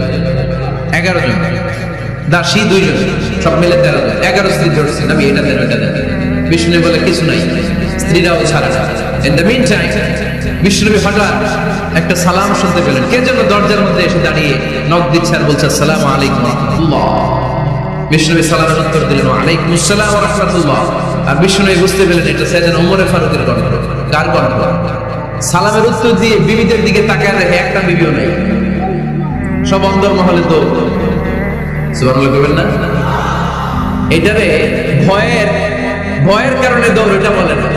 11 জন। দাসী 2 জন, সব মিলে 13 জন। 11 স্ত্রী ধরছে, নবী এটা দেন, ওইটা দেন। বিশ্বনবী বলে কিছু নাই, স্ত্রীরাও ছাড়ে না। In the meantime, বিশ্বনবী হঠাৎ একটা সালাম শুনতে পেলেন। কে যেন দরজার মধ্যে এসে দাঁড়িয়ে নক দিচ্ছে আর বলছে, আসসালামু আলাইকুম ওয়া রাহমাতুল্লাহ। বিশ্বনবী সালামের উত্তর দিলেন, ওয়া আলাইকুম আসসালাম ওয়া রাহমাতুল্লাহ। আর বিশ্বনবী বুঝতে পেলেন এটা সাইয়েদনা ওমর ফারুকের কণ্ঠ। কার কণ্ঠ? সালামের উত্তর দিয়ে বিবিদের দিকে তাকায় দেখে একটা বিবিও নাই, সব অন্দর মহলে। তো সুবহানাল্লাহ বলবেন না? এটারে ভয়ের কারণে দৌড়, এটা বলে না,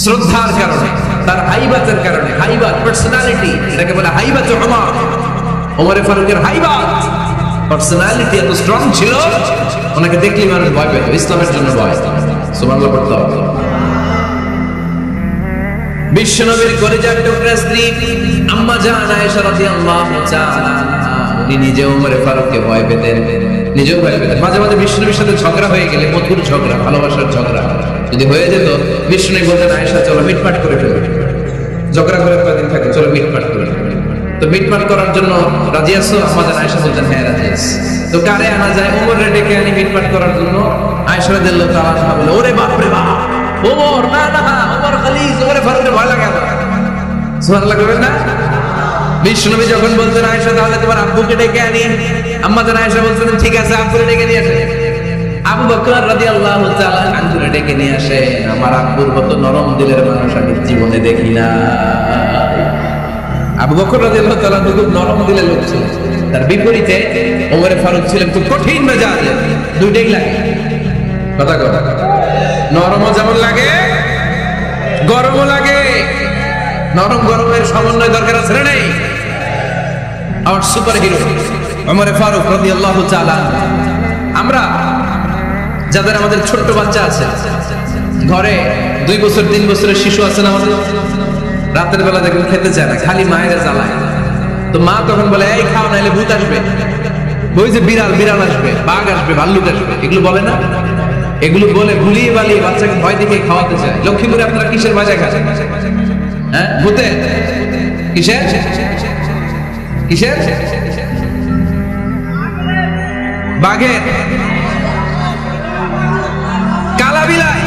শ্রদ্ধার কারণে, তার হাইবাতের কারণে। হাইবাত, পার্সোনালিটি, এটাকে বলে হাইবাত। ওমর ফারুকের হাইবাত, পার্সোনালিটি এত স্ট্রং ছিল, ওনাকে দেখলেই মানুষ ভয় পেত, ইসলামের জন্য ভয়। সুবহানাল্লাহ পড়তে হবে। বিশ্বনবীর কলিজার টুকরা স্ত্রী আম্মা জান আয়েশা রাদিয়াল্লাহু তাআলা, উনি নিজে ওমর ফারুককে ভয় পেতেন, নিজেও ভয় পেতেন। মাঝে মাঝে বিশ্বনবীর সাথে ঝগড়া হয়ে গেলে, মধুর ঝগড়া, ভালোবাসার ঝগড়া যদি হয়ে যেত, বিশ্বনবী বলতেন, আয়েশা চলো মিটমাট করে ফেলো, ঝগড়া করে কয়েকদিন থাকে, চলো মিটমাট করে। তো মিটমাট করার জন্য রাজি আছো? আম্মা জান আয়েশা বলতেন, হ্যাঁ রাজি আছি। তো কারে আনা যায়? ওমরে ডেকে আনি মিটমাট করার জন্য। আয়েশা রাদিয়াল্লাহু তাআলা বলে, ওরে বাপ রে বাপ, ওমর, না না, ওমর খালিজ, ওমরে ফারুকের ভয় লাগে না। সুবহানাল্লাহ করবেন না? বিশ্বনবী যখন বলতেন, আয়েশা তাহলে তোমার আব্বুকে ডেকে আনি, আম্মা জান আয়েশা বলতেন, ঠিক আছে, আব্বুকে ডেকে নিয়ে আসে। আবু বকর রাদিয়াল্লাহু তাআলা আঙ্গুরে ডেকে নিয়ে আসে। আমার আব্বুর মতো নরম দিলের মানুষ আমি জীবনে দেখি না। আবু বকর রাদিয়াল্লাহু তাআলা খুব নরম দিলের লোক ছিলেন, তার বিপরীতে ওমর ফারুক ছিলেন খুব কঠিন মেজাজ, দুইটাই লাগে। কথা কথা, নরমও যেমন লাগে, গরমও লাগে। নরম গরমের সমন্বয় দরকার আছে না নেই? আমার সুপার হিরো ওমর ফারুক রাদিয়াল্লাহু তাআলা। আমরা যাদের আমাদের ছোট্ট বাচ্চা আছে, ঘরে 2 বছর 3 বছরের শিশু আছে না, আমাদের রাতের বেলা দেখবেন খেতে চায় না, খালি মায়েরা জ্বালায়। তো মা তখন বলে, এই খাও, নাইলে ভূত আসবে, ওই যে বিড়াল আসবে, বাঘ আসবে, ভাল্লুক আসবে, এগুলো বলে না? এগুলো বলে ভুলিয়ে বালিয়ে বাচ্চাকে ভয় দেখে খাওয়াতে চায়। লক্ষ্মীপুরে আপনারা কিসের ভাজা খান? হ্যাঁ, ভূতে? কিসের কিসের? বাঘের, কালা বিলাই,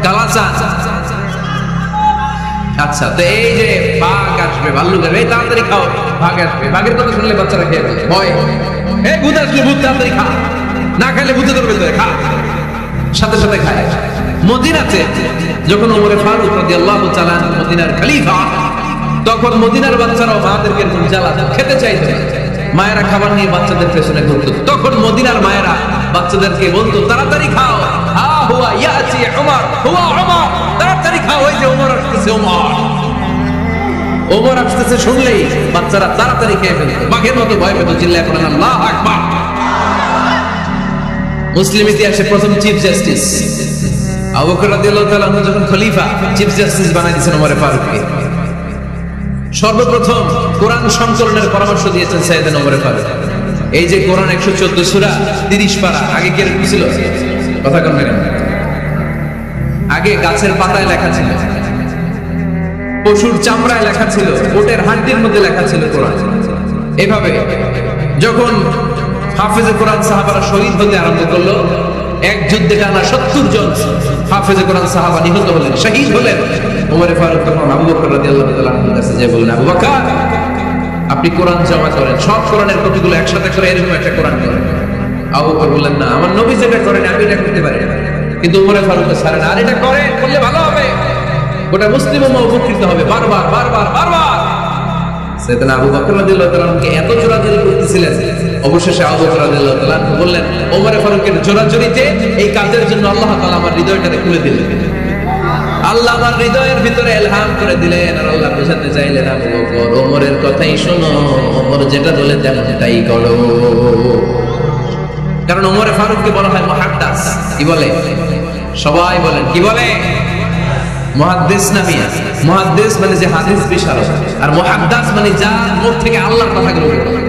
কালাচাঁদ। আচ্ছা, তো এই যে বাঘ আসবে, ভাল্লুক আসবে, তাড়াতাড়ি খাও, বাঘ আসবে। বাঘের কথা শুনলে বাচ্চারা খেয়ে ফেলে, ভয়, এই ভূত আসলে, ভূত তাড়াতাড়ি খা, না খাইলে ভূতে ধরবে, তো খা, সাথে সাথে খায়। মদিনাতে যখন ওমর ফারুক রাদিয়াল্লাহু তাআলা মদিনার খলিফা, তখন মদিনার বাচ্চারাও মাদেরকে এরকম জ্বালাতো, খেতে চাইতো না। মায়েরা খাবার নিয়ে বাচ্চাদের পেছনে ঘুরতো, তখন মদিনার মায়েরা বাচ্চাদেরকে বলতো, তাড়াতাড়ি খাও, হা হুয়া ইয়াতি উমর, হুয়া উমর, তাড়াতাড়ি খাও, ওই যে ওমর আসছে, ওমর আসছে শুনলেই বাচ্চারা তাড়াতাড়ি খেয়ে ফেলতো, বাঘের মতো ভয় পেত। চিল্লায় পড়েন আল্লাহু আকবার। মুসলিম ইতিহাসে প্রথম চিফ জাস্টিস আবু বকর রাদিয়াল্লাহু তাআলা যখন খলিফা, চিফ জাস্টিস বানাই দিয়েছেন ওমর ফারুককে। সর্বপ্রথম কোরআন সংকলনের পরামর্শ দিয়েছেন সাইয়েদনা ওমর ফারুক। এই যে কোরআন 114 সূরা 30 পারা, আগে কি এরকম ছিল? কথা কন না কেন? আগে গাছের পাতায় লেখা ছিল, পশুর চামড়ায় লেখা ছিল, ওটের হাড্ডির মধ্যে লেখা ছিল কোরআন। এভাবে যখন হাফেজে কোরআন সাহাবারা শহীদ হতে আরম্ভ করলো, এক যুদ্ধে টানা 70 জন হাফেজে কোরআন সাহাবা নিহত হলেন, শহীদ হলেন। ওমর ফারুক তখন আবু বকর রাদিয়াল্লাহু তাআলা আনহুর কাছে যে বললেন, আবু বকর, আপনি কোরআন জমা করেন, সব কোরআনের কপিগুলো একসাথে করে এরকম একটা কোরআন করেন। আবু বকর বললেন, না, আমার নবী যেটা করেন আমি এটা করতে পারি না। কিন্তু ওমর ফারুক ছাড়েন, আর এটা করে করলে ভালো হবে, গোটা মুসলিম উম্মাহ উপকৃত হবে। বারবার বারবার বারবার সাইয়েদনা আবু বকর রাদিয়াল্লাহু তাআলা কে এত জোরাজুরি করতেছিলেন, অবশেষে আবু বকর রাদিয়াল্লাহু তাআলা বললেন, ওমর ফারুকের জোরাজুরিতে এই কাজের জন্য আল্লাহ তাআলা আমার হৃদয়টাকে খুলে দিলেন। আল্লাহ আমার হৃদয়ের ভিতরে ইলহাম করে দিলেন, আর আল্লাহ বোঝাতে চাইলেন, আবু বকর ওমরের কথাই শোনো, ওমর যেটা বলে তেমনটাই করো। কারণ ওমর ফারুককে বলা হয় মুহাদ্দিস। কি বলে? সবাই বলেন কি বলে? মুহাদ্দিস নামিয়া। মুহাদ্দিস মানে যে হাদিস বিশারদ, আর মুহাদ্দিস মানে যার মুখ থেকে আল্লাহর কথাগুলো বের হয়।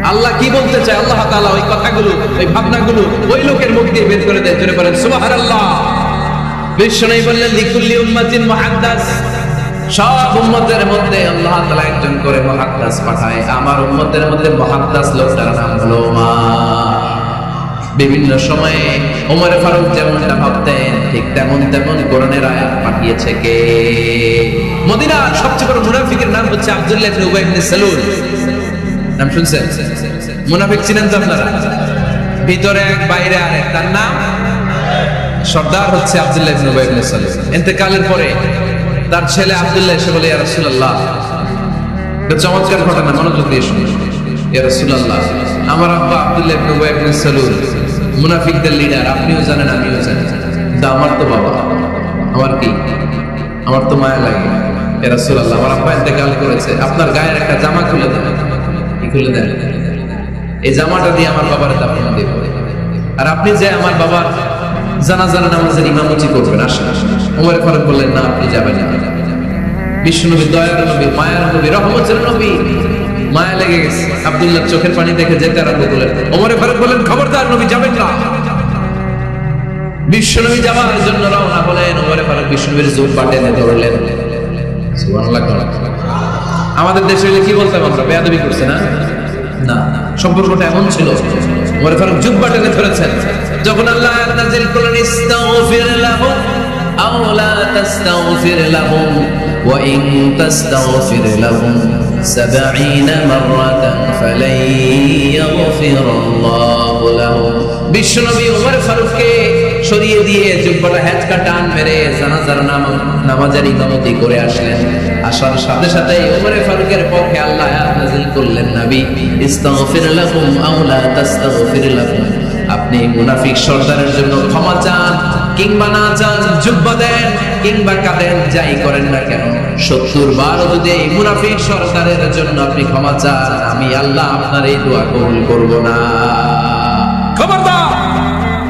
আল্লাহ কি বলতে চায়, আল্লাহ তাআলা ওই কথাগুলো, ওই ভাবনাগুলো ওই লোকের মুখ দিয়ে বের করে দেয়। জোরে বলেন সুবহানাল্লাহ। বিশ্বনবী বললেন লিকুল্লি উম্মাতিন মুহাদ্দিস, সব উম্মতের মধ্যে আল্লাহ তাআলা একজন করে মুহাদ্দিস পাঠায়। আমার উম্মতের মধ্যে মুহাদ্দিস লোকটার নাম হলো ওমর। বিভিন্ন সময়ে ওমর ফারুক যেমনটা ভাবতেন ঠিক তেমন কোরআনের আয়াত পাঠিয়েছে কে? মদিনার সবচেয়ে বড় মুনাফিকের নাম হচ্ছে আব্দুল্লাহ ইবনে উবাই ইবনে সালুল। নাম শুনছেন? মুনাফিক চিনেন তো আপনারা? ভিতরে এক বাইরে আরেক, তার নাম সর্দার হচ্ছে আব্দুল্লাহ ইবনে উবাই ইবনে সালুল। ইন্তেকালের পরে তার ছেলে আব্দুল্লাহ এসে বলে, ইয়া রাসূলুল্লাহ, এটা চমৎকার ঘটনা, মনোযোগ দিয়ে শুনুন। ইয়া রাসূলুল্লাহ, আমার আব্বা আব্দুল্লাহ ইবনে উবাই ইবনে সালুল মুনাফিকদের লিডার, আপনিও জানেন আমিও জানি, কিন্তু আমার তো বাবা, আমার কি, আমার তো মায়া লাগে। ইয়া রাসূলুল্লাহ, আমার আব্বা ইন্তেকাল করেছে, আপনার গায়ের একটা জামা খুলে দেন। কি খুলে দেন? এই জামাটা দিয়ে আমার বাবার দাফন দেব, আর আপনি যে আমার বাবার জানাজার নামাজের ইমামতি করবেন, আসেন। ওমর ফারুক বললেন, না, আপনি যাবেন না। বিশ্বনবী দয়ার নবী, মায়ার নবী, রহমতের নবী, মায়া লেগে গেছে, আব্দুল্লাহর চোখের পানি দেখে যেতে আরম্ভ করলেন। ওমর ফারুক বললেন, খবরদার, নবী যাবেন না। বিশ্বনবী যাওয়ার জন্য রওনা হলেন। ওমর ফারুক বিশ্বনবীর জুব্বা টেনে ধরলেন। সুবহানাল্লাহ। আমাদের দেশে কি বলতাম আমরা? বেয়াদবি করছে না? না, সম্পর্কটা এমন ছিল। ওমর ফারুক জুব্বা টেনে ধরেছেন। যখন আল্লাহ আয়াত নাযিল করলেন, ইস্তাগফির লাহুম আও লা তাস্তাগফির লাহুম ওয়া ইন তাস্তাগফির লাহুম 70 মাররাতান ফালাই ইয়াগফিরাল্লাহু লাহুম। বিশ্বনবী ওমর ফারুককে সরিয়ে দিয়ে জুব্বাটা হ্যাচকা টান মেরে জানাজার নামাজের ইমামতি করে আসলেন। আসার সাথে সাথে ওমর ফারুকের পক্ষে আল্লাহ আয়াত নাযিল করলেন, নবী, ইস্তাগফির লাহুম আও লা তাস্তাগফির লাহুম, আপনি মুনাফিক সর্দারের জন্য ক্ষমা চান কিংবা না চান, জুব্বা দেন কিংবা কাঁদেন, যাই করেন না কেন, 70 বার যদি এই মুনাফিক সর্দারের জন্য আপনি ক্ষমা চান, আমি আল্লাহ আপনার এই দোয়া কবুল করব না। খবরদার,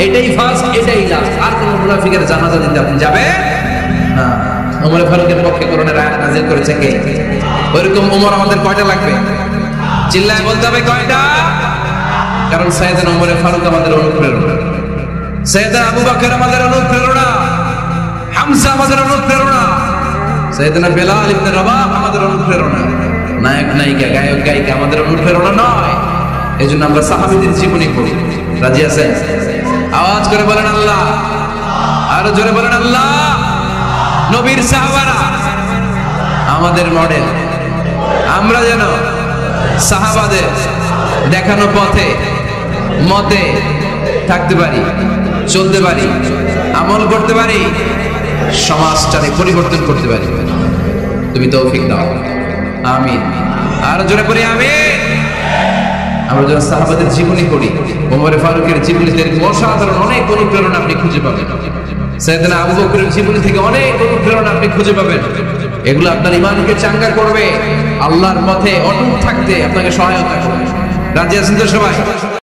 এটাই ফার্স্ট, এটাই লাস্ট। আর কোন মুনাফিকের জানাজা দিতে আপনি যাবেন না। ওমর ফারুকের পক্ষে কোরআনের আয়াত নাযিল করেছে কে? ওইরকম ওমর আমাদের কয়টা লাগবে? চিল্লায় বলতে হবে কয়টা? কারণ সাইয়েদনা ওমর ফারুক আমাদের অনুপ্রেরণা, সাইয়েদনা আবু বকর আমাদের অনুপ্রেরণা, হামজা আমাদের অনুপ্রেরণা, সাইয়েদনা বেলাল ইবনে রাবাহ আমাদের অনুপ্রেরণা। নায়ক নায়িকা, গায়ক গায়িকা আমাদের অনুপ্রেরণা নয়। এজন্য আমরা সাহাবীদের জীবনী পড়ি। রাজি আছেন? আওয়াজ করে বলেন আল্লাহ, আরো জোরে বলেন আল্লাহ। নবীর সাহাবারা আমাদের মডেল। আমরা যেন সাহাবাদের দেখানো পথে মতে থাকতে পারি, চলতে পারি, আমল করতে পারি, সমাজটাকে পরিবর্তন করতে পারি। তুমি তৌফিক দাও, আমিন। আর জোরে পড়ি আমিন। আমরা যারা সাহাবাদের জীবনী পড়ি, ওমর ফারুকের জীবনীতে অসাধারণ অনেক অনুপ্রেরণা আপনি খুঁজে পাবেন। সাইয়েদনা আবু বকরের জীবনী থেকে অনেক অনুপ্রেরণা আপনি খুঁজে পাবেন। এগুলো আপনার ঈমানকে চাঙ্গা করবে, আল্লাহর পথে অটুট থাকতে আপনাকে সহায়তা করবে। রাজি আছেন তো সবাই?